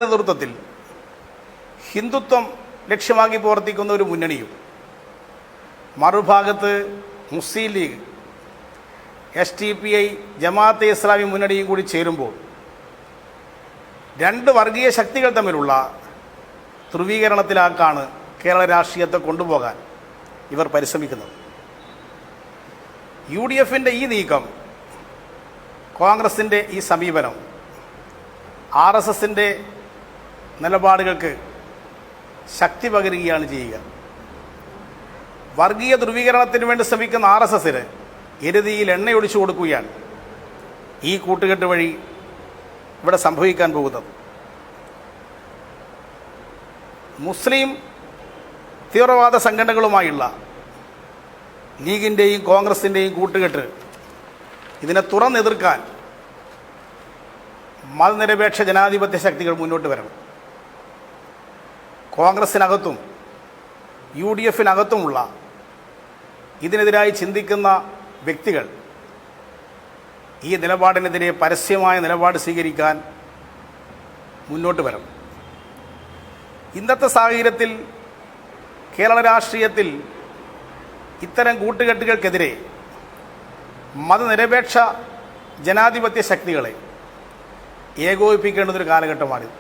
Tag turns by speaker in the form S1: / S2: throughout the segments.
S1: നേതൃത്വത്തിൽ ഹിന്ദുത്വം ലക്ഷ്യമാക്കി പ്രവർത്തിക്കുന്ന ഒരു മുന്നണിയും മറുഭാഗത്ത് മുസ്ലിം ലീഗ്, SDPI, ജമാഅത്തെ ഇസ്ലാമി മുന്നണിയും കൂടി ചേരുമ്പോൾ രണ്ട് വർഗീയ ശക്തികൾ തമ്മിലുള്ള ധ്രുവീകരണത്തിലാക്കാണ് കേരള രാഷ്ട്രീയത്തെ കൊണ്ടുപോകാൻ ഇവർ പരിശ്രമിക്കുന്നത്. UDFൻ്റെ ഈ നീക്കം, കോൺഗ്രസിൻ്റെ ഈ സമീപനം RSSൻ്റെ നിലപാടുകൾക്ക് ശക്തി പകരുകയാണ് ചെയ്യുക. വർഗീയ ധ്രുവീകരണത്തിന് വേണ്ടി ശ്രമിക്കുന്ന RSSന് എരുതിയിൽ എണ്ണയൊഴിച്ചു കൊടുക്കുകയാണ് ഈ കൂട്ടുകെട്ട് വഴി ഇവിടെ സംഭവിക്കാൻ പോകുന്നത്. മുസ്ലിം തീവ്രവാദ സംഘടനകളുമായുള്ള ലീഗിൻ്റെയും കോൺഗ്രസിൻ്റെയും കൂട്ടുകെട്ട് ഇതിനെ തുറന്നെതിർക്കാൻ മതനിരപേക്ഷ ജനാധിപത്യ ശക്തികൾ മുന്നോട്ട് വരണം. കോൺഗ്രസിനകത്തും UDFനകത്തുമുള്ള ഇതിനെതിരായി ചിന്തിക്കുന്ന വ്യക്തികൾ ഈ നിലപാടിനെതിരെ പരസ്യമായ നിലപാട് സ്വീകരിക്കാൻ മുന്നോട്ട് വരണം. ഇന്നത്തെ സാഹചര്യത്തിൽ കേരള രാഷ്ട്രീയത്തിൽ ഇത്തരം കൂട്ടുകെട്ടുകൾക്കെതിരെ മതനിരപേക്ഷ ജനാധിപത്യ ശക്തികളെ ഏകോപിപ്പിക്കേണ്ടുന്നൊരു കാലഘട്ടമാണിത്.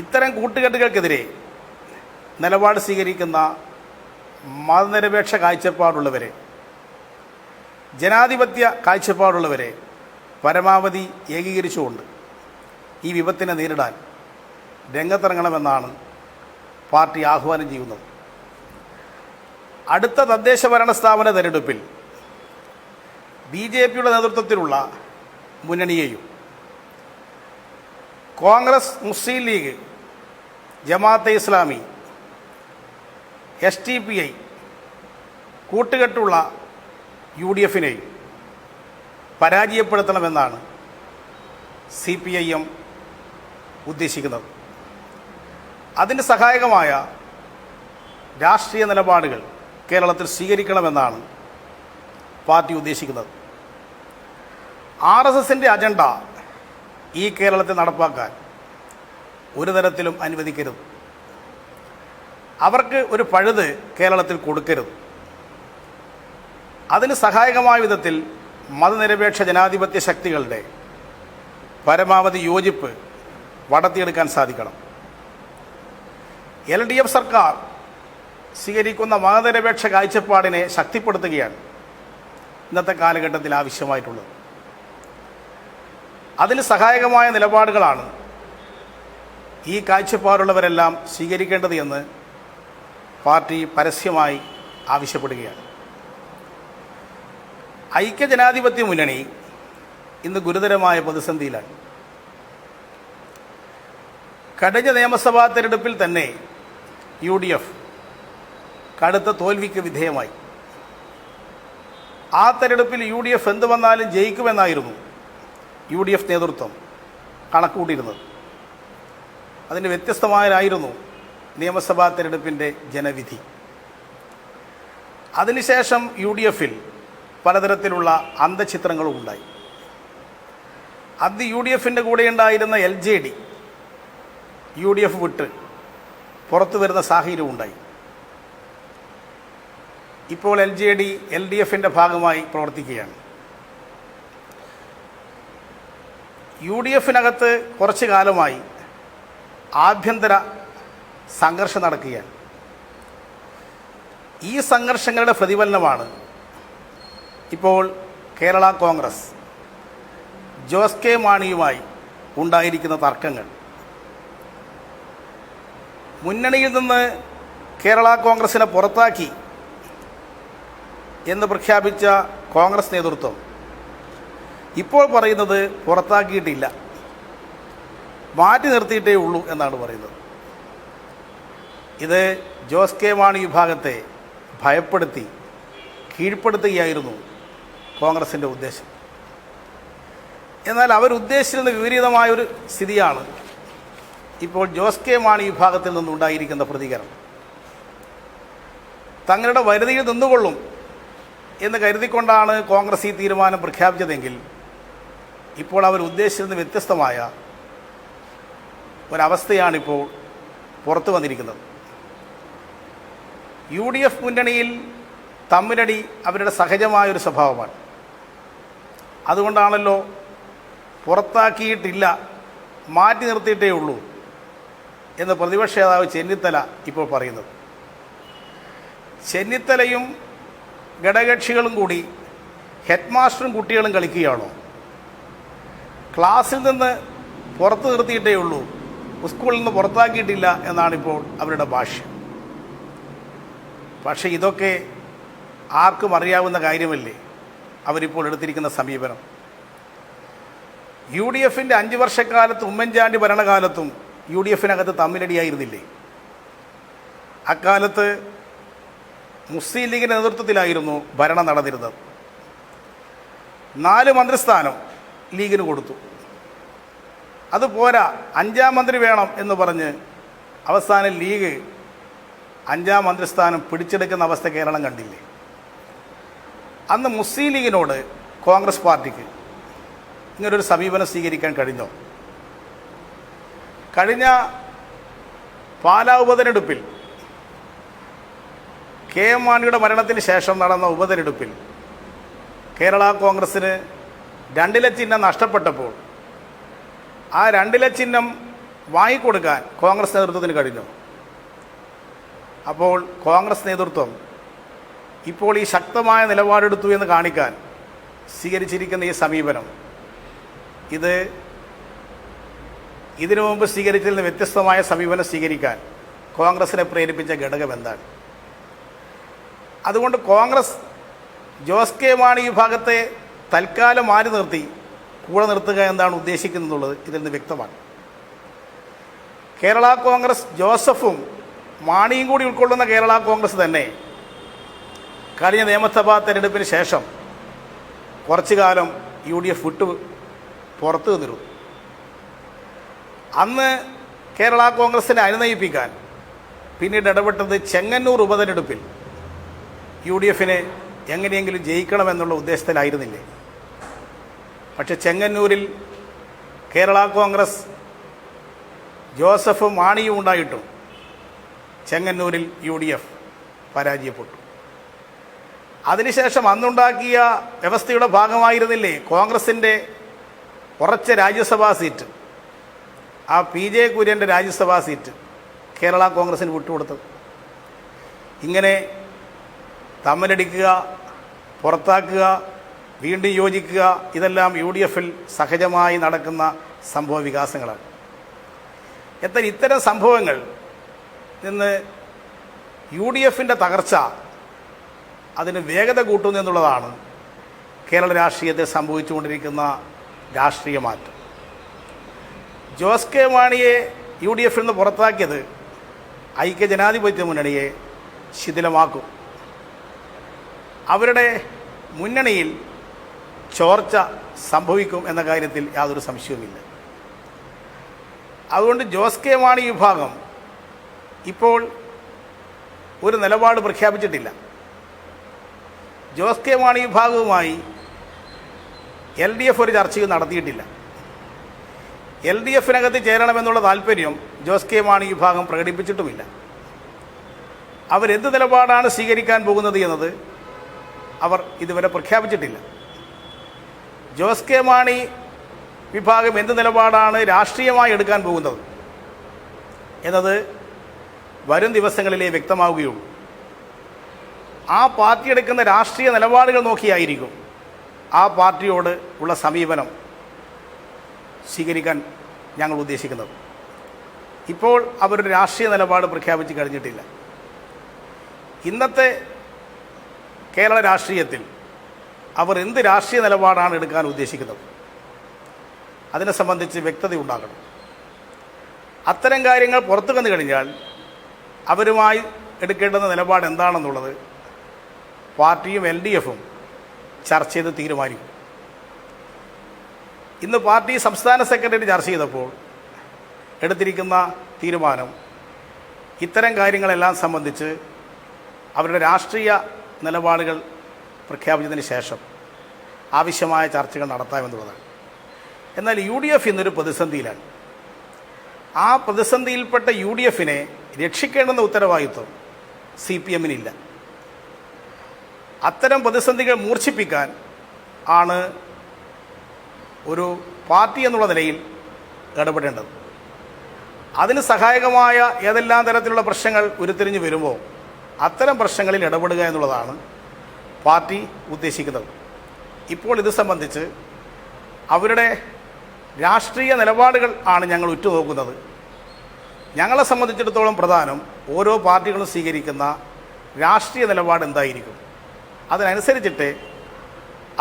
S1: ഇത്തരം കൂട്ടുകെട്ടുകൾക്കെതിരെ നിലപാട് സ്വീകരിക്കുന്ന മതനിരപേക്ഷ കാഴ്ചപ്പാടുള്ളവരെ, ജനാധിപത്യ കാഴ്ചപ്പാടുള്ളവരെ പരമാവധി ഏകീകരിച്ചുകൊണ്ട് ഈ വിപത്തിനെ നേരിടാൻ രംഗത്തിറങ്ങണമെന്നാണ് പാർട്ടി ആഹ്വാനം ചെയ്യുന്നത്. അടുത്ത തദ്ദേശ ഭരണ സ്ഥാപന തെരഞ്ഞെടുപ്പിൽ BJPയുടെ നേതൃത്വത്തിലുള്ള മുന്നണിയെയും കോൺഗ്രസ്, മുസ്ലിം ലീഗ്, ജമാഅത്തെ ഇസ്ലാമി, SDPI കൂട്ടുകെട്ടുള്ള UDFനെയും പരാജയപ്പെടുത്തണമെന്നാണ് CPIM ഉദ്ദേശിക്കുന്നത്. അതിന് സഹായകമായ രാഷ്ട്രീയ നിലപാടുകൾ കേരളത്തിൽ സ്വീകരിക്കണമെന്നാണ് പാർട്ടി ഉദ്ദേശിക്കുന്നത്. RSSൻ്റെ അജണ്ട ഈ കേരളത്തിൽ നടപ്പാക്കാൻ ഒരു തരത്തിലും അനുവദിക്കരുത്. അവർക്ക് ഒരു പഴുത് കേരളത്തിൽ കൊടുക്കരുത്. അതിന് സഹായകമായ വിധത്തിൽ മതനിരപേക്ഷ ജനാധിപത്യ ശക്തികളുടെ പരമാവധി യോജിപ്പ് വളർത്തിയെടുക്കാൻ സാധിക്കണം. LDF സർക്കാർ സ്വീകരിക്കുന്ന മതനിരപേക്ഷ കാഴ്ചപ്പാടിനെ ശക്തിപ്പെടുത്തുകയാണ് ഇന്നത്തെ കാലഘട്ടത്തിൽ ആവശ്യമായിട്ടുള്ളത്. അതിന് സഹായകമായ നിലപാടുകളാണ് ഈ കാഴ്ചപ്പാടുള്ളവരെല്ലാം സ്വീകരിക്കേണ്ടത് എന്ന് പാർട്ടി പരസ്യമായി ആവശ്യപ്പെടുകയാണ്. ഐക്യജനാധിപത്യ മുന്നണി ഇന്ന് ഗുരുതരമായ പ്രതിസന്ധിയിലാണ്. കഴിഞ്ഞ നിയമസഭാ തെരഞ്ഞെടുപ്പിൽ തന്നെ UDF കടുത്ത തോൽവിക്ക് വിധേയമായി. ആ തെരഞ്ഞെടുപ്പിൽ UDF എന്ത് വന്നാലും ജയിക്കുമെന്നായിരുന്നു UDF നേതൃത്വം കണക്കുകൂട്ടിയിരുന്നത്. അതിന് വ്യത്യസ്തമായായിരുന്നു നിയമസഭാ തെരഞ്ഞെടുപ്പിൻ്റെ ജനവിധി. അതിനുശേഷം UDFൽ പലതരത്തിലുള്ള അന്തഃഛിദ്രങ്ങളും ഉണ്ടായി. അന്ന് UDFൻ്റെ കൂടെ ഉണ്ടായിരുന്ന LJD UDF വിട്ട് പുറത്തു വരുന്ന സാഹചര്യം ഉണ്ടായി. ഇപ്പോൾ LJD LDFൻ്റെ ഭാഗമായി പ്രവർത്തിക്കുകയാണ്. UDFനകത്ത് കുറച്ചു കാലമായി ആഭ്യന്തര സംഘർഷം നടക്കുകയാണ്. ഈ സംഘർഷങ്ങളുടെ പ്രതിഫലനമാണ് ഇപ്പോൾ കേരള കോൺഗ്രസ് ജോസ് കെ മാണിയുമായി ഉണ്ടായിരിക്കുന്ന തർക്കങ്ങൾ. മുന്നണിയിൽ നിന്ന് കേരള കോൺഗ്രസിനെ പുറത്താക്കി എന്ന് പ്രഖ്യാപിച്ച കോൺഗ്രസ് നേതൃത്വം ഇപ്പോൾ പറയുന്നത് പുറത്താക്കിയിട്ടില്ല, മാറ്റി നിർത്തിയിട്ടേ ഉള്ളൂ എന്നാണ് പറയുന്നത്. ഇത് ജോസ് കെ മാണി വിഭാഗത്തെ ഭയപ്പെടുത്തി കീഴ്പ്പെടുത്തുകയായിരുന്നു കോൺഗ്രസിൻ്റെ ഉദ്ദേശം. എന്നാൽ അവരുദ്ദേശിച്ചിരുന്ന വിപരീതമായൊരു സ്ഥിതിയാണ് ഇപ്പോൾ ജോസ് കെ മാണി വിഭാഗത്തിൽ നിന്നുണ്ടായിരിക്കുന്ന പ്രതികരണം. തങ്ങളുടെ വരുതിയിൽ നിന്നുകൊള്ളും എന്ന് കരുതിക്കൊണ്ടാണ് കോൺഗ്രസ് ഈ തീരുമാനം പ്രഖ്യാപിച്ചതെങ്കിൽ ഇപ്പോൾ അവർ ഉദ്ദേശിച്ചതിന് വ്യത്യസ്തമായ ഒരവസ്ഥയാണിപ്പോൾ പുറത്തു വന്നിരിക്കുന്നത്. UDF മുന്നണിയിൽ തമ്മിലടി അവരുടെ സഹജമായൊരു സ്വഭാവമാണ്. അതുകൊണ്ടാണല്ലോ പുറത്താക്കിയിട്ടില്ല, മാറ്റി നിർത്തിയിട്ടേ ഉള്ളൂ എന്ന് പ്രതിപക്ഷ നേതാവ് ചെന്നിത്തല ഇപ്പോൾ പറയുന്നത്. ചെന്നിത്തലയും ഘടകകക്ഷികളും കൂടി ഹെഡ് മാസ്റ്ററും കുട്ടികളും കളിക്കുകയാണോ? ക്ലാസ്സിൽ നിന്ന് പുറത്തു നിർത്തിയിട്ടേ ഉള്ളൂ, സ്കൂളിൽ നിന്ന് പുറത്താക്കിയിട്ടില്ല എന്നാണിപ്പോൾ അവരുടെ ഭാഷ്യം. പക്ഷേ ഇതൊക്കെ ആർക്കും അറിയാവുന്ന കാര്യമല്ലേ അവരിപ്പോൾ എടുത്തിരിക്കുന്ന സമീപനം. UDFൻ്റെ 5 വർഷക്കാലത്ത് ഉമ്മൻചാണ്ടി ഭരണകാലത്തും UDFനകത്ത് തമ്മിലടിയായിരുന്നില്ലേ? അക്കാലത്ത് മുസ്ലിം ലീഗിൻ്റെ നേതൃത്വത്തിലായിരുന്നു ഭരണം നടന്നിരുന്നത്. 4 മന്ത്രിസ്ഥാനം ലീഗിന് കൊടുത്തു. അതുപോരാ, 5ാം മന്ത്രി വേണം എന്ന് പറഞ്ഞ് അവസാനം ലീഗ് 5ാം മന്ത്രിസ്ഥാനം പിടിച്ചെടുക്കുന്ന അവസ്ഥ കേരളം കണ്ടില്ലേ? അന്ന് മുസ്ലിം ലീഗിനോട് കോൺഗ്രസ് പാർട്ടിക്ക് ഇങ്ങനൊരു സമീപനം സ്വീകരിക്കാൻ കഴിഞ്ഞോ? കഴിഞ്ഞ പാലാ ഉപതെരഞ്ഞെടുപ്പിൽ KM മാണിയുടെ മരണത്തിന് ശേഷം നടന്ന ഉപതെരഞ്ഞെടുപ്പിൽ കേരള കോൺഗ്രസ്സിന് 2 ചിഹ്നം നഷ്ടപ്പെട്ടപ്പോൾ ആ 2 ചിഹ്നം വാങ്ങിക്കൊടുക്കാൻ കോൺഗ്രസ് നേതൃത്വത്തിന് കഴിഞ്ഞു. അപ്പോൾ കോൺഗ്രസ് നേതൃത്വം ഇപ്പോൾ ഈ ശക്തമായ നിലപാടെടുത്തു എന്ന് കാണിക്കാൻ സ്വീകരിച്ചിരിക്കുന്ന ഈ സമീപനം, ഇതിനു മുമ്പ് സ്വീകരിച്ചതിൽ നിന്ന് വ്യത്യസ്തമായ സമീപനം സ്വീകരിക്കാൻ കോൺഗ്രസിനെ പ്രേരിപ്പിച്ച ഘടകം എന്താണ്? അതുകൊണ്ട് കോൺഗ്രസ് ജോസ് കെ മാണി വിഭാഗത്തെ തൽക്കാലം മാറി നിർത്തി കൂടെ നിർത്തുക എന്താണ് ഉദ്ദേശിക്കുന്നുള്ളത് ഇതിൽ നിന്ന് വ്യക്തമാണ്. കേരള കോൺഗ്രസ് ജോസഫും മാണിയും കൂടി ഉൾക്കൊള്ളുന്ന കേരള കോൺഗ്രസ് തന്നെ കഴിഞ്ഞ നിയമസഭാ തെരഞ്ഞെടുപ്പിന് ശേഷം കുറച്ചു കാലം UDF വിട്ടു പുറത്തു നിന്നിരുന്നു. അന്ന് കേരള കോൺഗ്രസിനെ അനുനയിപ്പിക്കാൻ പിന്നീട് ഇടപെട്ടത് ചെങ്ങന്നൂർ ഉപതെരഞ്ഞെടുപ്പിൽ UDFന് എങ്ങനെയെങ്കിലും ജയിക്കണമെന്നുള്ള ഉദ്ദേശത്തിലായിരുന്നില്ലേ? പക്ഷെ ചെങ്ങന്നൂരിൽ കേരള കോൺഗ്രസ് ജോസഫും മാണിയും ഉണ്ടായിട്ടും ചെങ്ങന്നൂരിൽ UDF പരാജയപ്പെട്ടു. അതിനുശേഷം അന്നുണ്ടാക്കിയ വ്യവസ്ഥയുടെ ഭാഗമായിരുന്നില്ലേ കോൺഗ്രസിൻ്റെ ഉറച്ച രാജ്യസഭാ സീറ്റ്, ആ PJ കുര്യൻ്റെ രാജ്യസഭാ സീറ്റ് കേരള കോൺഗ്രസിന് വിട്ടുകൊടുത്തത്? ഇങ്ങനെ തമ്മിലടിക്കുക, പുറത്താക്കുക, വീണ്ടും യോജിക്കുക, ഇതെല്ലാം UDFൽ സഹജമായി നടക്കുന്ന സംഭവ വികാസങ്ങളാണ്. എന്നാൽ ഇത്തരം സംഭവങ്ങൾ നിന്ന് UDFൻ്റെ തകർച്ച അതിന് വേഗത കൂട്ടുന്നു എന്നുള്ളതാണ് കേരള രാഷ്ട്രീയത്തിൽ സംഭവിച്ചുകൊണ്ടിരിക്കുന്ന രാഷ്ട്രീയ മാറ്റം. ജോസ് കെ മാണിയെ UDFൽ നിന്ന് പുറത്താക്കിയത് ഐക്യജനാധിപത്യ മുന്നണിയെ ശിഥിലമാക്കും. അവരുടെ മുന്നണിയിൽ ചോർച്ച സംഭവിക്കും എന്ന കാര്യത്തിൽ യാതൊരു സംശയവുമില്ല. അതുകൊണ്ട് ജോസ് കെ മാണി വിഭാഗം ഇപ്പോൾ ഒരു നിലപാട് പ്രഖ്യാപിച്ചിട്ടില്ല. ജോസ് കെ മാണി വിഭാഗവുമായി LDF ഒരു ചർച്ചയും നടത്തിയിട്ടില്ല. LDFനകത്ത് ചേരണമെന്നുള്ള താല്പര്യം ജോസ് കെ മാണി വിഭാഗം പ്രകടിപ്പിച്ചിട്ടുമില്ല. അവരെന്ത് നിലപാടാണ് സ്വീകരിക്കാൻ പോകുന്നത് എന്നത് അവർ ഇതുവരെ പ്രഖ്യാപിച്ചിട്ടില്ല. ജോസ് കെ മാണി വിഭാഗം എന്ത് നിലപാടാണ് രാഷ്ട്രീയമായി എടുക്കാൻ പോകുന്നത് എന്നത് വരും ദിവസങ്ങളിലേ വ്യക്തമാവുകയുള്ളൂ. ആ പാർട്ടി എടുക്കുന്ന രാഷ്ട്രീയ നിലപാടുകൾ നോക്കിയായിരിക്കും ആ പാർട്ടിയോട് ഉള്ള സമീപനം സ്വീകരിക്കാൻ ഞങ്ങൾ ഉദ്ദേശിക്കുന്നത്. ഇപ്പോൾ അവരുടെ രാഷ്ട്രീയ നിലപാട് പ്രഖ്യാപിച്ച് കഴിഞ്ഞിട്ടില്ല. ഇന്നത്തെ കേരള രാഷ്ട്രീയത്തിൽ അവർ എന്ത് രാഷ്ട്രീയ നിലപാടാണ് എടുക്കാൻ ഉദ്ദേശിക്കുന്നത് അതിനെ സംബന്ധിച്ച് വ്യക്തത ഉണ്ടാകണം. അത്തരം കാര്യങ്ങൾ പുറത്തു വന്നു കഴിഞ്ഞാൽ അവരുമായി എടുക്കേണ്ടുന്ന നിലപാട് എന്താണെന്നുള്ളത് പാർട്ടിയും LDFും ചർച്ച ചെയ്ത് തീരുമാനിക്കും. ഇന്ന് പാർട്ടി സംസ്ഥാന സെക്രട്ടറി ചർച്ച ചെയ്തപ്പോൾ എടുത്തിരിക്കുന്ന തീരുമാനം ഇത്തരം കാര്യങ്ങളെല്ലാം സംബന്ധിച്ച് അവരുടെ രാഷ്ട്രീയ നിലപാടുകൾ പ്രഖ്യാപിച്ചതിന് ശേഷം ആവശ്യമായ ചർച്ചകൾ നടത്താമെന്നുള്ളതാണ്. എന്നാൽ UDF ഇന്നൊരു പ്രതിസന്ധിയിലാണ്. ആ പ്രതിസന്ധിയിൽപ്പെട്ട UDFനെ രക്ഷിക്കേണ്ടുന്ന ഉത്തരവാദിത്വം CPMനില്ല. അത്തരം പ്രതിസന്ധികൾ മൂർച്ഛിപ്പിക്കാൻ ആണ് ഒരു പാർട്ടി എന്നുള്ള നിലയിൽ ഇടപെടേണ്ടത്. അതിന് സഹായകമായ ഏതെല്ലാം തരത്തിലുള്ള പ്രശ്നങ്ങൾ ഉരുത്തിരിഞ്ഞ് വരുമ്പോൾ അത്തരം പ്രശ്നങ്ങളിൽ ഇടപെടുക എന്നുള്ളതാണ് പാർട്ടി ഉദ്ദേശിക്കുന്നത്. ഇപ്പോൾ ഇത് സംബന്ധിച്ച് അവരുടെ രാഷ്ട്രീയ നിലപാടുകൾ ആണ് ഞങ്ങൾ ഉറ്റുനോക്കുന്നത്. ഞങ്ങളെ സംബന്ധിച്ചിടത്തോളം പ്രധാനം ഓരോ പാർട്ടികളും സ്വീകരിക്കുന്ന രാഷ്ട്രീയ നിലപാട് എന്തായിരിക്കും, അതിനനുസരിച്ചിട്ട്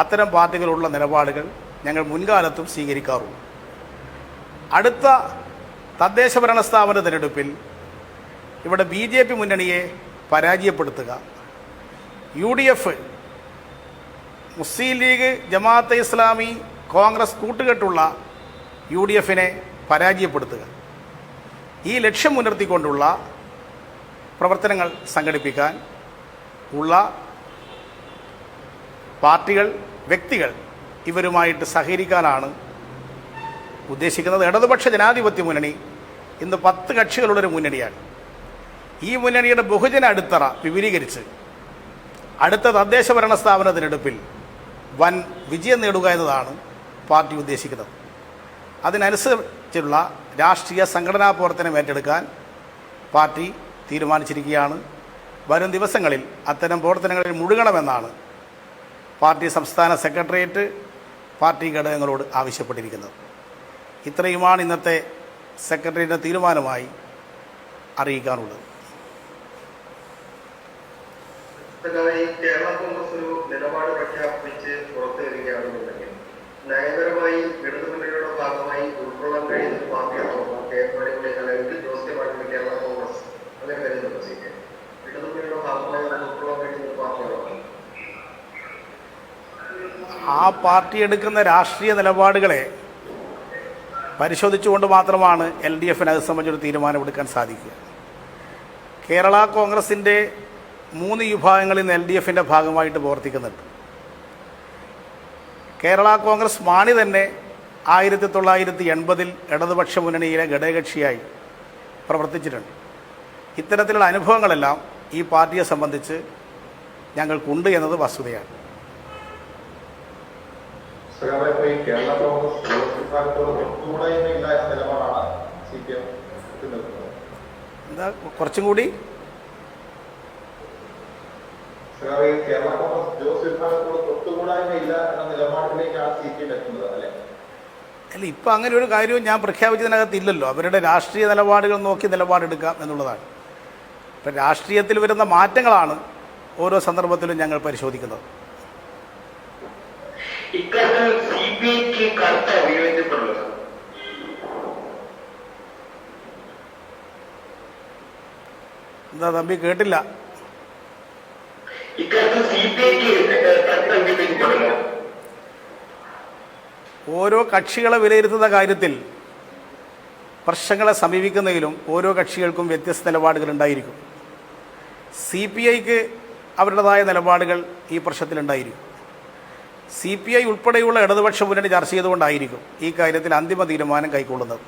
S1: അത്തരം പാർട്ടികളുള്ള നിലപാടുകൾ ഞങ്ങൾ മുൻകാലത്തും സ്വീകരിക്കാറുള്ളൂ. അടുത്ത തദ്ദേശ ഭരണ സ്ഥാപന തിരഞ്ഞെടുപ്പിൽ ഇവിടെ BJP മുന്നണിയെ പരാജയപ്പെടുത്തുക, UDF, മുസ്ലിം ലീഗ്, ജമാഅത്തെ ഇസ്ലാമി, കോൺഗ്രസ് കൂട്ടുകെട്ടുള്ള UDFനെ പരാജയപ്പെടുത്തുക, ഈ ലക്ഷ്യം മുൻനിർത്തിക്കൊണ്ടുള്ള പ്രവർത്തനങ്ങൾ സംഘടിപ്പിക്കാൻ ഉള്ള പാർട്ടികൾ, വ്യക്തികൾ ഇവരുമായിട്ട് സഹകരിക്കാനാണ് ഉദ്ദേശിക്കുന്നത്. ഇടതുപക്ഷ ജനാധിപത്യ മുന്നണി ഇന്ന് 10 കക്ഷികളുള്ളൊരു മുന്നണിയാണ്. ഈ മുന്നണിയുടെ ബഹുജന അടിത്തറ വിപുലീകരിച്ച് അടുത്ത തദ്ദേശ ഭരണ സ്ഥാപന തിരഞ്ഞെടുപ്പിൽ വൻ വിജയം നേടുക എന്നതാണ് പാർട്ടി ഉദ്ദേശിക്കുന്നത്. അതിനനുസരിച്ചുള്ള രാഷ്ട്രീയ സംഘടനാ പ്രവർത്തനം ഏറ്റെടുക്കാൻ പാർട്ടി തീരുമാനിച്ചിരിക്കുകയാണ്. വരും ദിവസങ്ങളിൽ അത്തരം പ്രവർത്തനങ്ങളിൽ മുഴുകണമെന്നാണ് പാർട്ടി സംസ്ഥാന സെക്രട്ടേറിയറ്റ് പാർട്ടി ഘടകങ്ങളോട് ആവശ്യപ്പെട്ടിരിക്കുന്നത്. ഇത്രയുമാണ് ഇന്നത്തെ സെക്രട്ടേറിയറ്റിൻ്റെ തീരുമാനമായി അറിയിക്കാനുള്ളത്.
S2: കേരള കോൺഗ്രസ് ഒരു നിലപാട് പ്രഖ്യാപിച്ച് പുറത്തു വരികയാണെന്നുണ്ടെങ്കിൽ നയപരമായി ഇടതുമുന്നണിയുടെ ഭാഗമായി ഉൾക്കൊള്ളാൻ കഴിയുന്ന ഒരു പാർട്ടിയാണോ അല്ലെങ്കിൽ ജോസ് കെ മാണിയുടെ കേരള കോൺഗ്രസ് അങ്ങനെ കരുതുന്നുണ്ടോ? ഇടതുമുന്നണിയുടെ ഭാഗമായി ഉൾക്കൊള്ളാൻ കഴിയുന്ന ഒരു പാർട്ടിയാണോ?
S1: ആ പാർട്ടി എടുക്കുന്ന രാഷ്ട്രീയ നിലപാടുകളെ പരിശോധിച്ചുകൊണ്ട് മാത്രമാണ് LDFന് അത് സംബന്ധിച്ചൊരു തീരുമാനമെടുക്കാൻ സാധിക്കുക. കേരള കോൺഗ്രസിൻ്റെ 3 വിഭാഗങ്ങളിൽ നിന്ന് LDFൻ്റെ ഭാഗമായിട്ട് പ്രവർത്തിക്കുന്നുണ്ട്. കേരള കോൺഗ്രസ് മാണി തന്നെ 1980-ൽ ഇടതുപക്ഷ മുന്നണിയിലെ ഘടകകക്ഷിയായി പ്രവർത്തിച്ചിട്ടുണ്ട്. ഇത്തരത്തിലുള്ള അനുഭവങ്ങളെല്ലാം ഈ പാർട്ടിയെ സംബന്ധിച്ച് ഞങ്ങൾക്കുണ്ട് എന്നത് വസ്തുതയാണ്.
S3: കേരള കോൺഗ്രസ്
S1: എന്താ കുറച്ചും കൂടി
S3: കേരള കോൺഗ്രസ് ജോസ് വിഭാഗത്തോട് തൊട്ടുകൂടായ്മയില്ല എന്ന നിലപാടിലേക്കാണ് CPM എത്തുന്നത് അല്ലേ?
S1: അല്ല, ഇപ്പം അങ്ങനെ ഒരു കാര്യവും ഞാൻ പ്രഖ്യാപിച്ചതിനകത്ത് ഇല്ലല്ലോ. അവരുടെ രാഷ്ട്രീയ നിലപാടുകൾ നോക്കി നിലപാടെടുക്കാം എന്നുള്ളതാണ്. ഇപ്പം രാഷ്ട്രീയത്തിൽ വരുന്ന മാറ്റങ്ങളാണ് ഓരോ സന്ദർഭത്തിലും ഞങ്ങൾ പരിശോധിക്കുന്നത്. എന്താ തമ്പി കേട്ടില്ല? ഓരോ കക്ഷികളെ വിലയിരുത്തുന്ന കാര്യത്തിൽ പ്രശ്നങ്ങളെ സമീപിക്കുന്നതിലും ഓരോ കക്ഷികൾക്കും വ്യത്യസ്ത നിലപാടുകളുണ്ടായിരിക്കും. CPIക്ക് അവരുടേതായ നിലപാടുകൾ ഈ പ്രശ്നത്തിലുണ്ടായിരിക്കും. CPI ഉൾപ്പെടെയുള്ള ഇടതുപക്ഷ മുന്നണി ചർച്ച ചെയ്തുകൊണ്ടായിരിക്കും ഈ കാര്യത്തിൽ അന്തിമ തീരുമാനം കൈക്കൊള്ളുന്നത്.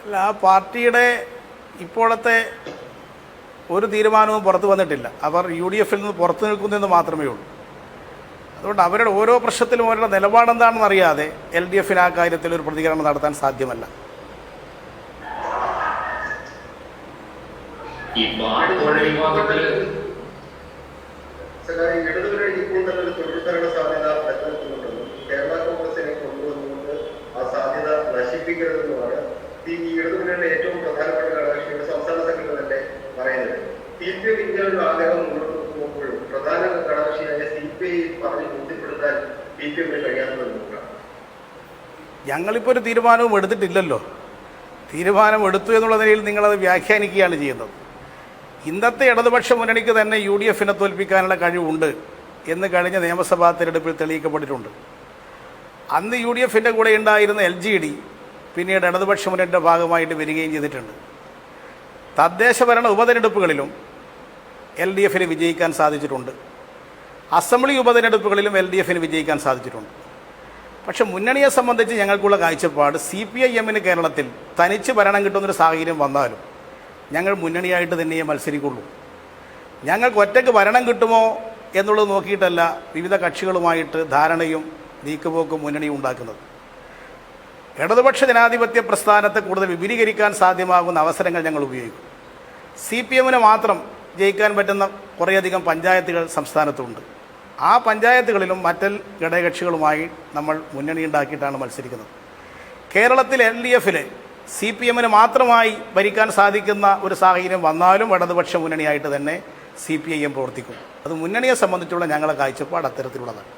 S1: അല്ല, ആ പാർട്ടിയുടെ ഇപ്പോഴത്തെ ഒരു തീരുമാനവും പുറത്തു വന്നിട്ടില്ല. അവർ UDFൽ നിന്ന് പുറത്തു നിൽക്കുന്നതെന്ന് മാത്രമേ ഉള്ളൂ. അതുകൊണ്ട് അവരുടെ ഓരോ പ്രശ്നത്തിലും അവരുടെ നിലപാടെന്താണെന്ന് അറിയാതെ LDFന് ആ കാര്യത്തിൽ ഒരു പ്രതികരണം നടത്താൻ സാധ്യമല്ല.
S2: കേരള കോൺഗ്രസിനെ കൊണ്ടുവന്നുകൊണ്ട് ആ സാധ്യത നശിപ്പിക്കരുതെന്നുമാണ് ഈ ഇടതുമുന്നണിയുടെ ഏറ്റവും പ്രധാനപ്പെട്ട ഘടകകക്ഷിയുടെ സംസ്ഥാന സെക്രട്ടറി തന്നെ പറയുന്നത്. CPM ഇന്ത്യയുടെ ആഗ്രഹം മുന്നോട്ട് വെക്കുമ്പോഴും പ്രധാന ഘടകകക്ഷിയായ CPI പറഞ്ഞ് ബോധ്യപ്പെടുത്താൻ CPMന് കഴിയാത്തതെന്നുള്ളതാണ്.
S1: ഞങ്ങളിപ്പോൾ ഒരു തീരുമാനവും എടുത്തിട്ടില്ലല്ലോ. തീരുമാനം എടുത്തു എന്നുള്ള നിലയിൽ നിങ്ങളത് വ്യാഖ്യാനിക്കുകയാണ് ചെയ്യുന്നത്. ഇന്നത്തെ ഇടതുപക്ഷ മുന്നണിക്ക് തന്നെ UDF-നെ തോൽപ്പിക്കാനുള്ള കഴിവുണ്ട് എന്ന് കഴിഞ്ഞ നിയമസഭാ തെരഞ്ഞെടുപ്പിൽ തെളിയിക്കപ്പെട്ടിട്ടുണ്ട്. അന്ന് UDF-ന്റെ കൂടെ ഉണ്ടായിരുന്ന LGD പിന്നീട് ഇടതുപക്ഷ മുന്നണിയുടെ ഭാഗമായിട്ട് വരികയും ചെയ്തിട്ടുണ്ട്. തദ്ദേശഭരണ ഉപതെരഞ്ഞെടുപ്പുകളിലും LDF-ന് വിജയിക്കാൻ സാധിച്ചിട്ടുണ്ട്. അസംബ്ലി ഉപതെരഞ്ഞെടുപ്പുകളിലും LDF-ന് വിജയിക്കാൻ സാധിച്ചിട്ടുണ്ട്. പക്ഷെ മുന്നണിയെ സംബന്ധിച്ച് ഞങ്ങൾക്കുള്ള കാഴ്ചപ്പാട് CPIM-ന് കേരളത്തിൽ തനിച്ച് ഭരണം കിട്ടുന്നൊരു സാഹചര്യം വന്നാലും ഞങ്ങൾ മുന്നണിയായിട്ട് തന്നെയേ മത്സരിക്കുള്ളൂ. ഞങ്ങൾക്ക് ഒറ്റയ്ക്ക് ഭരണം കിട്ടുമോ എന്നുള്ളത് നോക്കിയിട്ടല്ല വിവിധ കക്ഷികളുമായിട്ട് ധാരണയും നീക്കുപോക്കും മുന്നണിയും ഉണ്ടാക്കുന്നത്. ഇടതുപക്ഷ ജനാധിപത്യ പ്രസ്ഥാനത്തെ കൂടുതൽ വിപുലീകരിക്കാൻ സാധ്യമാകുന്ന അവസരങ്ങൾ ഞങ്ങൾ ഉപയോഗിക്കും. CPM-ന് മാത്രം ജയിക്കാൻ പറ്റുന്ന കുറേയധികം പഞ്ചായത്തുകൾ സംസ്ഥാനത്തുണ്ട്. ആ പഞ്ചായത്തുകളിലും മറ്റൽ ഘടകകക്ഷികളുമായി നമ്മൾ മുന്നണി ഉണ്ടാക്കിയിട്ടാണ് മത്സരിക്കുന്നത്. കേരളത്തിൽ LDF-ന് CPM-ന് മാത്രമായി ഭരിക്കാൻ സാധിക്കുന്ന ഒരു സാഹചര്യം വന്നാലും ഇടതുപക്ഷ മുന്നണിയായിട്ട് തന്നെ CPIM പ്രവർത്തിക്കും. അത് മുന്നണിയെ സംബന്ധിച്ചുള്ള ഞങ്ങളുടെ കാഴ്ചപ്പാട് അത്തരത്തിലുള്ളതാണ്.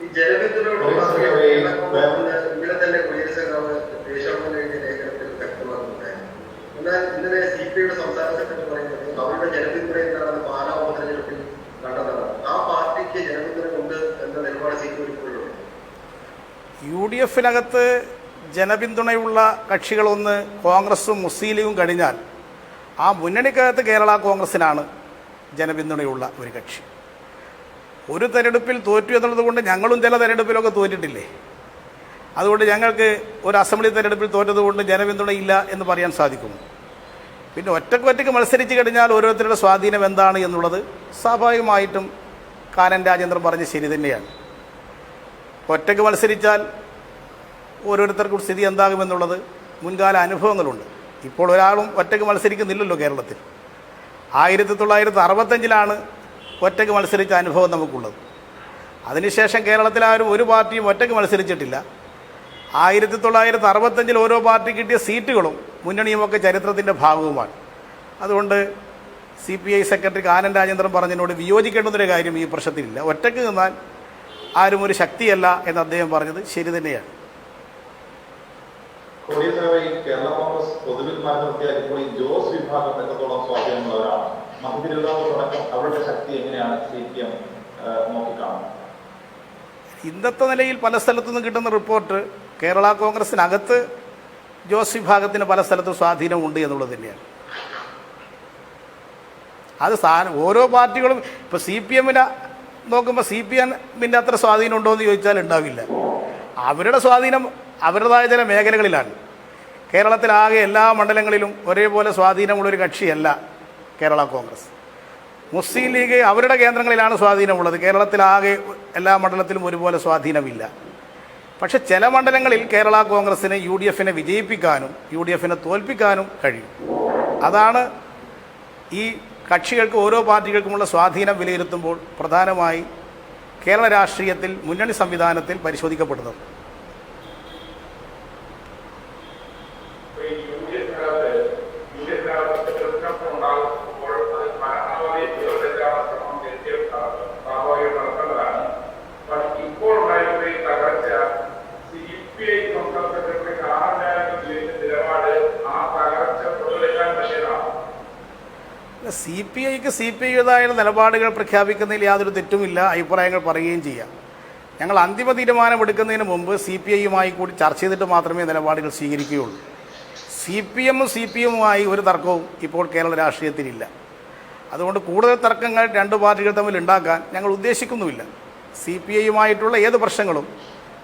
S2: ഈ ജനവിധിയോടുള്ള ഇവിടെ തന്നെ കുടിയേറ്റക്കാവ് ദേശാഭിമാനി എഴുതിയ ലേഖനത്തിൽ വ്യക്തമാക്കുന്നുണ്ടായിരുന്നു. എന്നാൽ ഇന്നലെ CPIയുടെ സംസ്ഥാന സെക്രട്ടറി പറയുന്നത് അവരുടെ ജനപിന്തുണ എന്താണെന്ന് പാലാ ഉപതെരഞ്ഞെടുപ്പിൽ കണ്ടതാണ്. ആ പാർട്ടിക്ക് ജനപിന്തുണ ഉണ്ട് എന്ന നിലപാട് CPI ഇപ്പോഴുണ്ട്.
S1: UDF-നകത്ത് ജനപിന്തുണയുള്ള കക്ഷികളൊന്ന് കോൺഗ്രസും മുസ്ലിം ലീഗും കഴിഞ്ഞാൽ ആ മുന്നണിക്കകത്ത് കേരള കോൺഗ്രസിനാണ് ജനപിന്തുണയുള്ള ഒരു കക്ഷി. ഒരു തെരഞ്ഞെടുപ്പിൽ തോറ്റു എന്നുള്ളത് കൊണ്ട് ഞങ്ങളും ചില തെരഞ്ഞെടുപ്പിലൊക്കെ തോറ്റിട്ടില്ലേ? അതുകൊണ്ട് ഞങ്ങൾക്ക് ഒരു അസംബ്ലി തെരഞ്ഞെടുപ്പിൽ തോറ്റതുകൊണ്ട് ജനപിന്തുണയില്ല എന്ന് പറയാൻ സാധിക്കുമോ? പിന്നെ ഒറ്റയ്ക്ക് മത്സരിച്ച് കഴിഞ്ഞാൽ ഓരോരുത്തരുടെ സ്വാധീനം എന്താണ് എന്നുള്ളത് സ്വാഭാവികമായിട്ടും കാനൻ രാജേന്ദ്രൻ പറഞ്ഞ് ശരി തന്നെയാണ്. ഒറ്റയ്ക്ക് മത്സരിച്ചാൽ ഓരോരുത്തർക്കും സ്ഥിതി എന്താകുമെന്നുള്ളത് മുൻകാല അനുഭവങ്ങളുണ്ട്. ഇപ്പോൾ ഒരാളും ഒറ്റയ്ക്ക് മത്സരിക്കുന്നില്ലല്ലോ കേരളത്തിൽ. 1965 ഒറ്റയ്ക്ക് മത്സരിച്ച അനുഭവം നമുക്കുള്ളത്. അതിനുശേഷം കേരളത്തിൽ ആരും ഒരു പാർട്ടിയും ഒറ്റയ്ക്ക് മത്സരിച്ചിട്ടില്ല. 1965 ഓരോ പാർട്ടി കിട്ടിയ സീറ്റുകളും മുന്നണിയുമൊക്കെ ചരിത്രത്തിൻ്റെ ഭാഗവുമാണ്. അതുകൊണ്ട് CPI സെക്രട്ടറി കാനൻ രാജേന്ദ്രൻ പറഞ്ഞതിനോട് വിയോജിക്കേണ്ടുന്നൊരു കാര്യം ഈ പ്രശ്നത്തിലില്ല. ഒറ്റയ്ക്ക് നിന്നാൽ ആരും ഒരു ശക്തിയല്ല എന്ന് അദ്ദേഹം പറഞ്ഞത് ശരി തന്നെയാണ്.
S3: കേരള കോൺഗ്രസ് പൊതുവിൽ മാറ്റി ഇപ്പോൾ ഈ ജോസ് വിഭാഗം എത്രത്തോളം സ്വാധീനമുള്ളവരാണ്? മഹബൂബിനുള്ളതടക്കം അവരുടെ ശക്തി എങ്ങനെയാണ് CPM നോക്കിക്കാണുന്നത്?
S1: ഇന്നത്തെ നിലയിൽ പല സ്ഥലത്തുനിന്ന് കിട്ടുന്ന റിപ്പോർട്ട് കേരള കോൺഗ്രസിനകത്ത് ജോസ് വിഭാഗത്തിന് പല സ്ഥലത്തും സ്വാധീനമുണ്ട് എന്നുള്ളത് തന്നെയാണ്. അത് ഓരോ പാർട്ടികളും ഇപ്പോൾ CPM-നെ നോക്കുമ്പോൾ CPM-ന്റെ അത്ര സ്വാധീനം ഉണ്ടോ എന്ന് ചോദിച്ചാൽ ഉണ്ടാവില്ല. അവരുടെ സ്വാധീനം അവരുടേതായ ചില മേഖലകളിലാണ്. കേരളത്തിലാകെ എല്ലാ മണ്ഡലങ്ങളിലും ഒരേപോലെ സ്വാധീനമുള്ളൊരു കക്ഷിയല്ല കേരള കോൺഗ്രസ്. മുസ്ലിം ലീഗ് അവരുടെ കേന്ദ്രങ്ങളിലാണ് സ്വാധീനമുള്ളത്. കേരളത്തിലാകെ എല്ലാ മണ്ഡലത്തിലും ഒരുപോലെ സ്വാധീനമില്ല. പക്ഷെ ചില മണ്ഡലങ്ങളിൽ കേരള കോൺഗ്രസിന് UDF-നെ വിജയിപ്പിക്കാനും UDF-നെ തോൽപ്പിക്കാനും കഴിയും. അതാണ് ഈ കക്ഷികൾക്ക് ഓരോ പാർട്ടികൾക്കുമുള്ള സ്വാധീനം വിലയിരുത്തുമ്പോൾ പ്രധാനമായി കേരള രാഷ്ട്രീയത്തിൽ മുന്നണി സംവിധാനത്തിൽ പരിശോധിക്കപ്പെടുന്നത്. CPIക്ക് CPIയുടേതായ നിലപാടുകൾ പ്രഖ്യാപിക്കുന്നതിൽ യാതൊരു തെറ്റുമില്ല. അഭിപ്രായങ്ങൾ പറയുകയും ചെയ്യാം. ഞങ്ങൾ അന്തിമ തീരുമാനമെടുക്കുന്നതിന് മുമ്പ് CPIയുമായി കൂടി ചർച്ച ചെയ്തിട്ട് മാത്രമേ നിലപാടുകൾ സ്വീകരിക്കുകയുള്ളൂ. CPM-ഉം CPM-ഉമായി ഒരു തർക്കവും ഇപ്പോൾ കേരള രാഷ്ട്രീയത്തിലില്ല. അതുകൊണ്ട് കൂടുതൽ തർക്കങ്ങൾ രണ്ട് പാർട്ടികൾ തമ്മിൽ ഉണ്ടാക്കാൻ ഞങ്ങൾ ഉദ്ദേശിക്കുന്നുമില്ല. CPIയുമായിട്ടുള്ള ഏത് പ്രശ്നങ്ങളും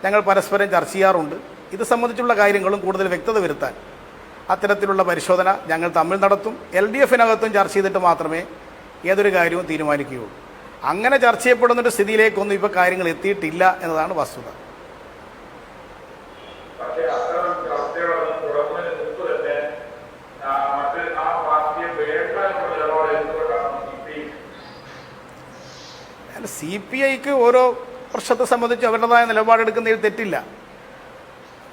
S1: ഞങ്ങൾ പരസ്പരം ചർച്ച ചെയ്യാറുണ്ട്. ഇത് സംബന്ധിച്ചുള്ള കാര്യങ്ങളും കൂടുതൽ വ്യക്തത വരുത്താൻ അത്തരത്തിലുള്ള പരിശോധന ഞങ്ങൾ തമ്മിൽ നടത്തും. LDF-നകത്തും ചർച്ച ചെയ്തിട്ട് മാത്രമേ ഏതൊരു കാര്യവും തീരുമാനിക്കുകയുള്ളൂ. അങ്ങനെ ചർച്ച ചെയ്യപ്പെടുന്നൊരു സ്ഥിതിയിലേക്കൊന്നും ഇപ്പോൾ കാര്യങ്ങൾ എത്തിയിട്ടില്ല എന്നതാണ് വസ്തുത. CPIക്ക് ഓരോ പ്രശ്നത്തെ സംബന്ധിച്ച് അവരുടേതായ നിലപാടെടുക്കുന്നതിൽ തെറ്റില്ല.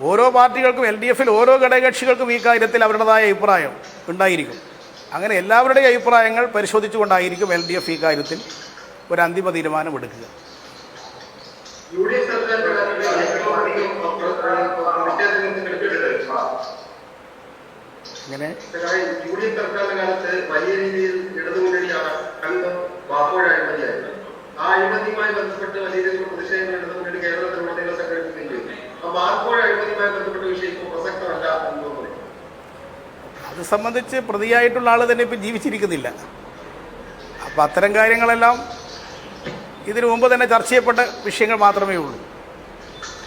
S1: ഓരോ പാർട്ടികൾക്കും LDF-ൽ ഓരോ ഘടകകക്ഷികൾക്കും ഈ കാര്യത്തിൽ അവരുടേതായ അഭിപ്രായം ഉണ്ടായിരിക്കും. അങ്ങനെ എല്ലാവരുടെയും അഭിപ്രായങ്ങൾ പരിശോധിച്ചുകൊണ്ടായിരിക്കും LDF ഈ കാര്യത്തിൽ ഒരു അന്തിമ തീരുമാനം എടുക്കുക.
S2: അങ്ങനെ UDF സർക്കാരിന്റെ കാലത്ത്
S1: അത് സംബന്ധിച്ച് പ്രതിയായിട്ടുള്ള ആൾ തന്നെ ഇപ്പം ജീവിച്ചിരിക്കുന്നില്ല. അപ്പം അത്തരം കാര്യങ്ങളെല്ലാം ഇതിനു മുമ്പ് തന്നെ ചർച്ച ചെയ്യപ്പെട്ട വിഷയങ്ങൾ മാത്രമേ ഉള്ളൂ.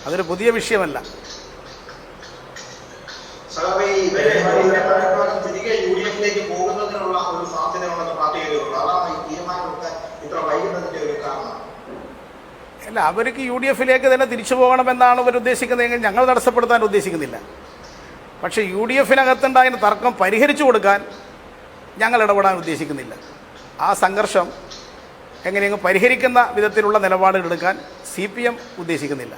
S1: അതൊരു പുതിയ വിഷയമല്ല. അല്ല, അവർക്ക് UDF-ലേക്ക് തന്നെ തിരിച്ചു പോകണമെന്നാണ് അവർ ഉദ്ദേശിക്കുന്നതെങ്കിൽ ഞങ്ങൾ തടസ്സപ്പെടുത്താൻ ഉദ്ദേശിക്കുന്നില്ല. പക്ഷേ UDF-നകത്തുണ്ടായ തർക്കം പരിഹരിച്ചു കൊടുക്കാൻ ഞങ്ങൾ ഇടപെടാൻ ഉദ്ദേശിക്കുന്നില്ല. ആ സംഘർഷം എങ്ങനെയെങ്കിലും പരിഹരിക്കുന്ന വിധത്തിലുള്ള നിലപാടുകൾ എടുക്കാൻ CPM ഉദ്ദേശിക്കുന്നില്ല.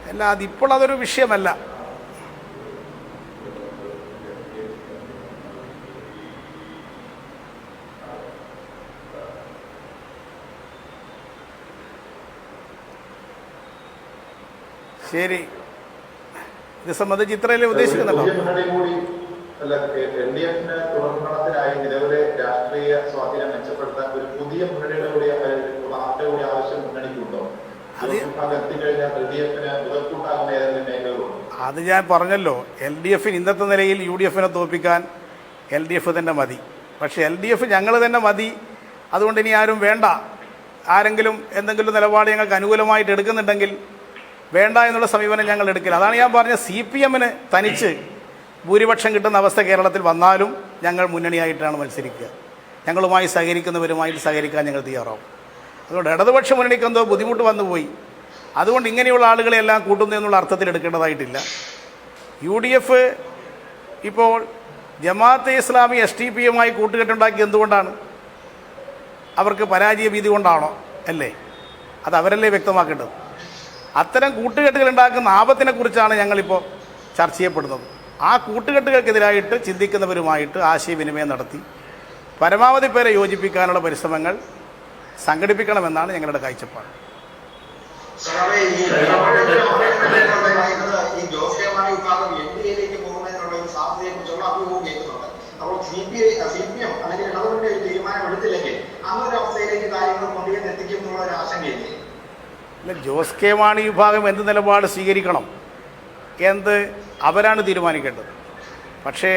S1: അല്ല, അതിപ്പോൾ അതൊരു വിഷയമല്ല. ശരി, ഇത് സംബന്ധിച്ച് ഇത്രയല്ലേ ഉദ്ദേശിക്കുന്നുണ്ടോ?
S3: നിലവിലെ രാഷ്ട്രീയ സ്വാധീനം മെച്ചപ്പെടുത്താൻ ഒരു പുതിയ മുന്നണിയുടെ കൂടി ആവശ്യം മുന്നണിക്കുണ്ടോ?
S1: അത് ഞാൻ പറഞ്ഞല്ലോ, LDF-ന് ഇന്നത്തെ നിലയിൽ UDF-നെ തോൽപ്പിക്കാൻ LDF തന്നെ മതി. പക്ഷേ LDF ഞങ്ങൾ തന്നെ മതി, അതുകൊണ്ട് ഇനി ആരും വേണ്ട. ആരെങ്കിലും എന്തെങ്കിലും നിലപാട് ഞങ്ങൾക്ക് അനുകൂലമായിട്ട് എടുക്കുന്നുണ്ടെങ്കിൽ വേണ്ട എന്നുള്ള സമീപനം ഞങ്ങൾ എടുക്കില്ല. അതാണ് ഞാൻ പറഞ്ഞ CPM-ന് തനിച്ച് ഭൂരിപക്ഷം കിട്ടുന്ന അവസ്ഥ കേരളത്തിൽ വന്നാലും ഞങ്ങൾ മുന്നണിയായിട്ടാണ് മത്സരിക്കുക. ഞങ്ങളുമായി സഹകരിക്കുന്നവരുമായിട്ട് സഹകരിക്കാൻ ഞങ്ങൾ തയ്യാറാവും. അതുകൊണ്ട് ഇടതുപക്ഷ മുന്നണിക്ക് എന്തോ ബുദ്ധിമുട്ട് വന്നുപോയി, അതുകൊണ്ട് ഇങ്ങനെയുള്ള ആളുകളെല്ലാം കൂട്ടുന്നു എന്നുള്ള അർത്ഥത്തിൽ എടുക്കേണ്ടതായിട്ടില്ല. UDF ഇപ്പോൾ ജമാഅത്തെ ഇസ്ലാമി STP-യുമായി കൂട്ടുകെട്ടുണ്ടാക്കി എന്തുകൊണ്ടാണ്? അവർക്ക് പരാജയ ഭീതി കൊണ്ടാണോ? അല്ലേ? അത് അവരല്ലേ വ്യക്തമാക്കേണ്ടത്. അത്തരം കൂട്ടുകെട്ടുകൾ ഉണ്ടാക്കുന്ന ആപത്തിനെക്കുറിച്ചാണ് ഞങ്ങളിപ്പോൾ ചർച്ച ചെയ്യപ്പെടുന്നത്. ആ കൂട്ടുകെട്ടുകൾക്കെതിരായിട്ട് ചിന്തിക്കുന്നവരുമായിട്ട് ആശയവിനിമയം നടത്തി പരമാവധി പേരെ യോജിപ്പിക്കാനുള്ള പരിശ്രമങ്ങൾ സംഘടിപ്പിക്കണമെന്നാണ് ഞങ്ങളുടെ കാഴ്ചപ്പാട്. അല്ല, ജോസ് കെ മാണി വിഭാഗം എന്ത് നിലപാട് സ്വീകരിക്കണം എന്ത് അവരാണ് തീരുമാനിക്കേണ്ടത്. പക്ഷേ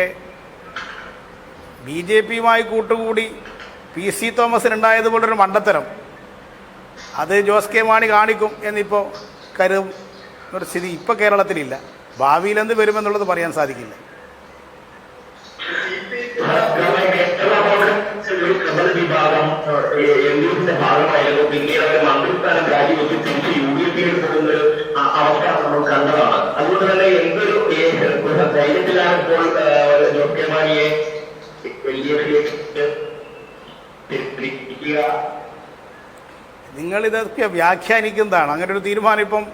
S1: BJP-യുമായി കൂട്ടുകൂടി PC തോമസിനുണ്ടായതുപോലൊരു മണ്ടത്തരം അത് ജോസ് കെ മാണി കാണിക്കും എന്നിപ്പോൾ കരുതുന്നൊരു സ്ഥിതി ഇപ്പോൾ കേരളത്തിലില്ല. ഭാവിയിൽ എന്ത് വരുമെന്നുള്ളത് പറയാൻ സാധിക്കില്ല.
S4: വിഭാഗം LDF-ന്റെ ഭാഗമായിരുന്നു. പിന്നീട് അവർ മന്ത്രിസ്ഥാനം രാജിവെച്ച് തിരിച്ച് UDF-ലേക്ക് പോകുന്നൊരു അവസ്ഥ നമ്മൾ കണ്ടതാണ്. അതുകൊണ്ട് തന്നെ എന്തൊരു ധൈര്യത്തിലാണ് ഇപ്പോൾ ജോസ് കെ മാണിയെ LDF-ലേക്ക് തിരിക്കുക?
S1: നിങ്ങളിതൊക്കെ വ്യാഖ്യാനിക്കുന്നതാണ്. അങ്ങനെ ഒരു തീരുമാനം ഇപ്പം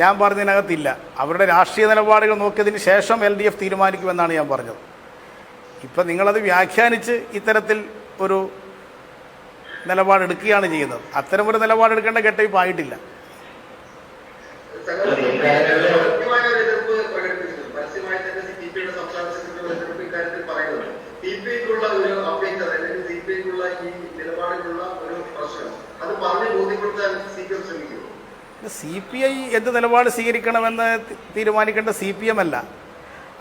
S1: ഞാൻ പറഞ്ഞതിനകത്തില്ല. അവരുടെ രാഷ്ട്രീയ നിലപാടുകൾ നോക്കിയതിന് ശേഷം LDF തീരുമാനിക്കുമെന്നാണ് ഞാൻ പറഞ്ഞത്. ഇപ്പം നിങ്ങളത് വ്യാഖ്യാനിച്ച് ഇത്തരത്തിൽ ഒരു നിലപാടെടുക്കുകയാണ് ചെയ്യുന്നത്. അത്തരമൊരു നിലപാടെടുക്കേണ്ട ഘട്ടം ഇപ്പോൾ ആയിട്ടില്ല. CPI എന്ത് നിലപാട് സ്വീകരിക്കണമെന്ന് തീരുമാനിക്കേണ്ട CPM അല്ല.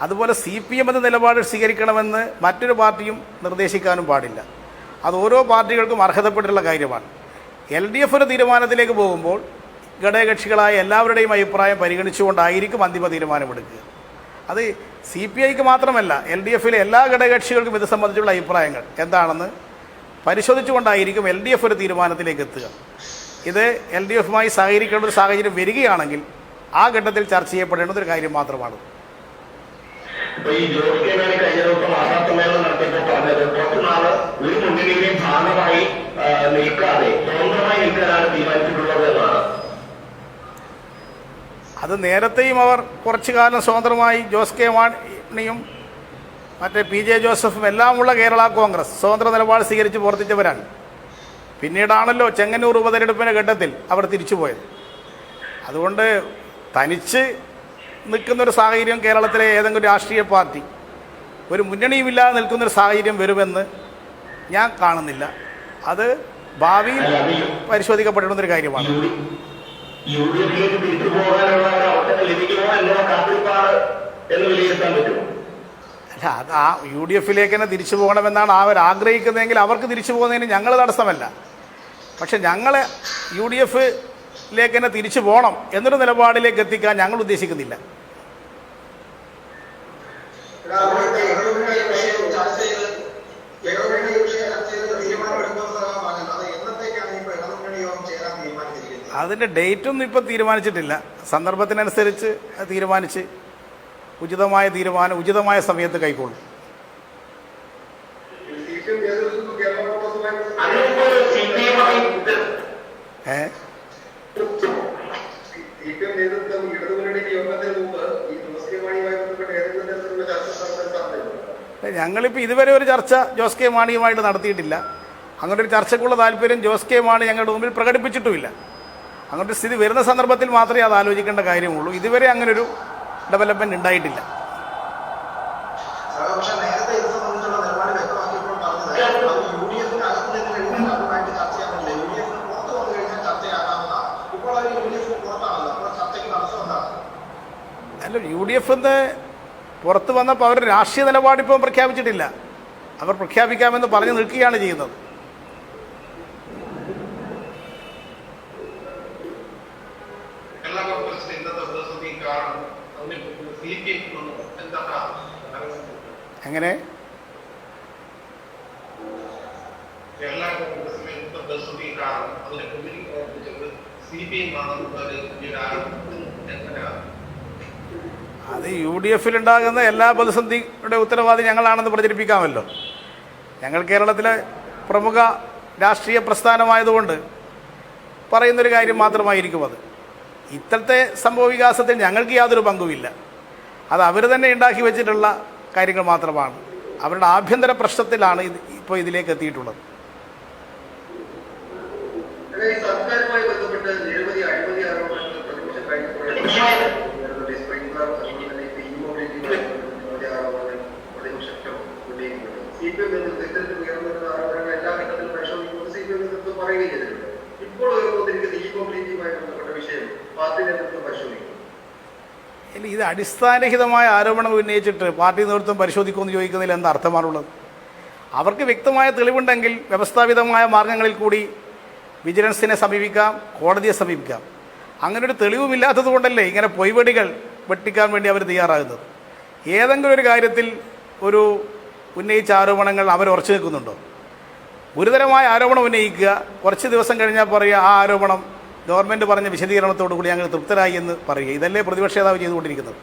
S1: അതുപോലെ CPM എന്ന നിലപാട് സ്വീകരിക്കണമെന്ന് മറ്റൊരു പാർട്ടിയും നിർദ്ദേശിക്കാനും പാടില്ല. അത് ഓരോ പാർട്ടികൾക്കും അർഹതപ്പെട്ടിട്ടുള്ള കാര്യമാണ്. LDF ഒരു തീരുമാനത്തിലേക്ക് പോകുമ്പോൾ ഘടകകക്ഷികളായ എല്ലാവരുടെയും അഭിപ്രായം പരിഗണിച്ചുകൊണ്ടായിരിക്കും അന്തിമ തീരുമാനമെടുക്കുക. അത് CPIക്ക് മാത്രമല്ല, LDF-ലെ എല്ലാ ഘടകകക്ഷികൾക്കും ഇത് സംബന്ധിച്ചുള്ള അഭിപ്രായങ്ങൾ എന്താണെന്ന് പരിശോധിച്ചുകൊണ്ടായിരിക്കും LDF ഒരു തീരുമാനത്തിലേക്ക് എത്തുക. ഇത് LDF-മായി സഹകരിക്കേണ്ട ഒരു സാഹചര്യം വരികയാണെങ്കിൽ ആ ഘട്ടത്തിൽ ചർച്ച ചെയ്യപ്പെടേണ്ടത് ഒരു കാര്യം മാത്രമാണ്.
S4: ഈ ജോസ് കെ മാണി കഴിഞ്ഞ ദിവസം വാർത്താസമ്മേളനം നടത്തിയപ്പോൾ പറഞ്ഞത് കുറച്ചുനാള് ഒരു മുന്നണിയുടെയും ഭാഗമായി നിൽക്കാതെ സ്വതന്ത്രമായി നിൽക്കാനാണ് തീരുമാനിച്ചിട്ടുള്ളത് എന്നാണ്.
S1: അത് നേരത്തെയും അവർ കുറച്ചു കാലം സ്വതന്ത്രമായി ജോസ് കെ മാണിയും മറ്റേ PJ ജോസഫും എല്ലാമുള്ള കേരള കോൺഗ്രസ് സ്വതന്ത്ര നിലപാട് സ്വീകരിച്ച് പ്രവർത്തിച്ചവരാണ്. പിന്നീടാണല്ലോ ചെങ്ങന്നൂർ ഉപതെരഞ്ഞെടുപ്പിൻ്റെ ഘട്ടത്തിൽ അവർ തിരിച്ചുപോയത്. അതുകൊണ്ട് തനിച്ച് നിൽക്കുന്നൊരു സാഹചര്യം കേരളത്തിലെ ഏതെങ്കിലും രാഷ്ട്രീയ പാർട്ടി ഒരു മുന്നണിയുമില്ലാതെ നിൽക്കുന്നൊരു സാഹചര്യം വരുമെന്ന് ഞാൻ കാണുന്നില്ല. അത് ഭാവിയിൽ പരിശോധിക്കപ്പെടേണ്ടുന്നൊരു കാര്യമാണ്.
S4: യുഡിഎഫിലേക്ക് തിരിച്ചു പോകാനുള്ള ഒരു അവസരം ലഭിക്കുമോ എന്നുള്ള കാത്തിരിപ്പാണ് എന്ന് വിലയിരുത്താൻ പറ്റുമോ?
S1: അല്ല, അത് ആ UDF-ലേക്ക് തന്നെ തിരിച്ചു പോകണമെന്നാണ് അവർ ആഗ്രഹിക്കുന്നതെങ്കിൽ അവർക്ക് തിരിച്ചു പോകുന്നതിന് ഞങ്ങൾ തടസ്സമല്ല. പക്ഷെ ഞങ്ങളെ UDF-ലേക്ക് തന്നെ തിരിച്ചു പോകണം എന്നൊരു നിലപാടിലേക്ക് എത്തിക്കാൻ ഞങ്ങൾ ഉദ്ദേശിക്കുന്നില്ല. അതിൻ്റെ ഡേറ്റൊന്നും ഇപ്പം തീരുമാനിച്ചിട്ടില്ല. സന്ദർഭത്തിനനുസരിച്ച് തീരുമാനിച്ച് ഉചിതമായ തീരുമാനം ഉചിതമായ സമയത്ത് കൈക്കൊള്ളും. ഞങ്ങളിപ്പോൾ ഇതുവരെ ഒരു ചർച്ച ജോസ് കെ മാണിയുമായിട്ട് നടത്തിയിട്ടില്ല. അങ്ങനെ ഒരു ചർച്ചയ്ക്കുള്ള താല്പര്യം ജോസ് കെ മാണി ഞങ്ങളുടെ മുമ്പിൽ പ്രകടിപ്പിച്ചിട്ടുമില്ല. അങ്ങനൊരു സ്ഥിതി വരുന്ന സന്ദർഭത്തിൽ മാത്രമേ അത് ആലോചിക്കേണ്ട കാര്യമുള്ളൂ. ഇതുവരെ അങ്ങനൊരു ഡെവലപ്മെന്റ് ഉണ്ടായിട്ടില്ല. അല്ല, UDF-ന്ന് പുറത്ത് വന്നപ്പോൾ അവർ രാഷ്ട്രീയ നിലപാടിപ്പം പ്രഖ്യാപിച്ചിട്ടില്ല. അവർ പ്രഖ്യാപിക്കാമെന്ന് പറഞ്ഞു നിൽക്കുകയാണ് ചെയ്യുന്നത്. എങ്ങനെ? അത് UDF-ലുണ്ടാകുന്ന എല്ലാ പ്രതിസന്ധിയുടെ ഉത്തരവാദി ഞങ്ങളാണെന്ന് പ്രചരിപ്പിക്കാമല്ലോ. ഞങ്ങൾ കേരളത്തിലെ പ്രമുഖ രാഷ്ട്രീയ പ്രസ്ഥാനമായതുകൊണ്ട് പറയുന്നൊരു കാര്യം മാത്രമായിരിക്കും അത്. ഇത്തരത്തെ സംഭവവികാസത്തിൽ ഞങ്ങൾക്ക് യാതൊരു പങ്കുമില്ല. അത് അവർ തന്നെ ഉണ്ടാക്കി വെച്ചിട്ടുള്ള കാര്യങ്ങൾ മാത്രമാണ്. അവരുടെ ആഭ്യന്തര പ്രശ്നത്തിലാണ് ഇപ്പോൾ ഇതിലേക്ക് എത്തിയിട്ടുള്ളത്.
S2: സർക്കാരുമായി ബന്ധപ്പെട്ട് നിരവധി അഴിമതി ആരോപണങ്ങൾ പ്രതിപക്ഷം CPM നേതൃത്വത്തിൽ ഉയർന്നിരുന്ന ആരോപണങ്ങൾ എല്ലാ ഘട്ടത്തിലും പരിശോധിക്കുമ്പോൾ CPM നേതൃത്വം പറയുകയും ചെയ്തിട്ടുണ്ട്. ഇപ്പോൾ ഉയർന്നുകൊണ്ടിരിക്കുന്ന ഈ കോമ്പറ്റീറ്റീവുമായി ബന്ധപ്പെട്ട വിഷയം പാർട്ടി നേതൃത്വം പരിശോധിക്കും.
S1: ഇല്ല, ഇത് അടിസ്ഥാനരഹിതമായ ആരോപണം ഉന്നയിച്ചിട്ട് പാർട്ടി നേതൃത്വം പരിശോധിക്കുമെന്ന് ചോദിക്കുന്നതിൽ എന്താ അർത്ഥമാണുള്ളത്? അവർക്ക് വ്യക്തമായ തെളിവുണ്ടെങ്കിൽ വ്യവസ്ഥാപിതമായ മാർഗങ്ങളിൽ കൂടി വിജിലൻസിനെ സമീപിക്കാം, കോടതിയെ സമീപിക്കാം. അങ്ങനൊരു തെളിവുമില്ലാത്തത് കൊണ്ടല്ലേ ഇങ്ങനെ പൊയ്വടികൾ വെട്ടിക്കാൻ വേണ്ടി അവർ തയ്യാറാകുന്നത്. ഏതെങ്കിലും ഒരു കാര്യത്തിൽ ഒരു ഉന്നയിച്ച ആരോപണങ്ങൾ അവർ ഉറച്ചു നിൽക്കുന്നുണ്ടോ? ഗുരുതരമായ ആരോപണം ഉന്നയിക്കുക, കുറച്ച് ദിവസം കഴിഞ്ഞാൽ പറയുക ആ ആരോപണം ഗവൺമെൻറ് പറഞ്ഞ വിശദീകരണത്തോടു കൂടി ഞങ്ങൾ തൃപ്തരായി എന്ന് പറയുക. ഇതല്ലേ പ്രതിപക്ഷ നേതാവ് ചെയ്തുകൊണ്ടിരിക്കുന്നത്.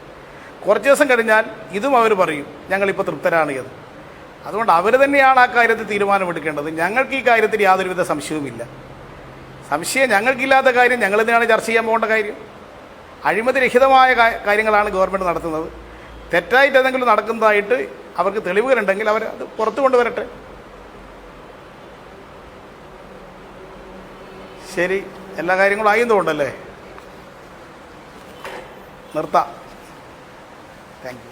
S1: കുറച്ച് ദിവസം കഴിഞ്ഞാൽ ഇതും അവർ പറയും ഞങ്ങളിപ്പോൾ തൃപ്തരാണ് എന്ന്. അതുകൊണ്ട് അവർ തന്നെയാണ് ആ കാര്യത്തിൽ തീരുമാനമെടുക്കേണ്ടത്. ഞങ്ങൾക്ക് ഈ കാര്യത്തിൽ യാതൊരുവിധ സംശയവുമില്ല. സംശയം ഞങ്ങൾക്കില്ലാത്ത കാര്യം ഞങ്ങൾ തന്നെയാണ് ചർച്ച ചെയ്യാൻ പോകേണ്ട കാര്യം. അഴിമതി രഹിതമായ കാര്യങ്ങളാണ് ഗവൺമെൻറ് നടത്തുന്നത്. തെറ്റായിട്ട് ഏതെങ്കിലും നടക്കുന്നതായിട്ട് അവർക്ക് തെളിവുകളുണ്ടെങ്കിൽ അവർ അത് പുറത്തു കൊണ്ടുവരട്ടെ. ശരി, എല്ലാ കാര്യങ്ങളും ആയതുകൊണ്ടല്ലേ നിർത്താം. Thank you.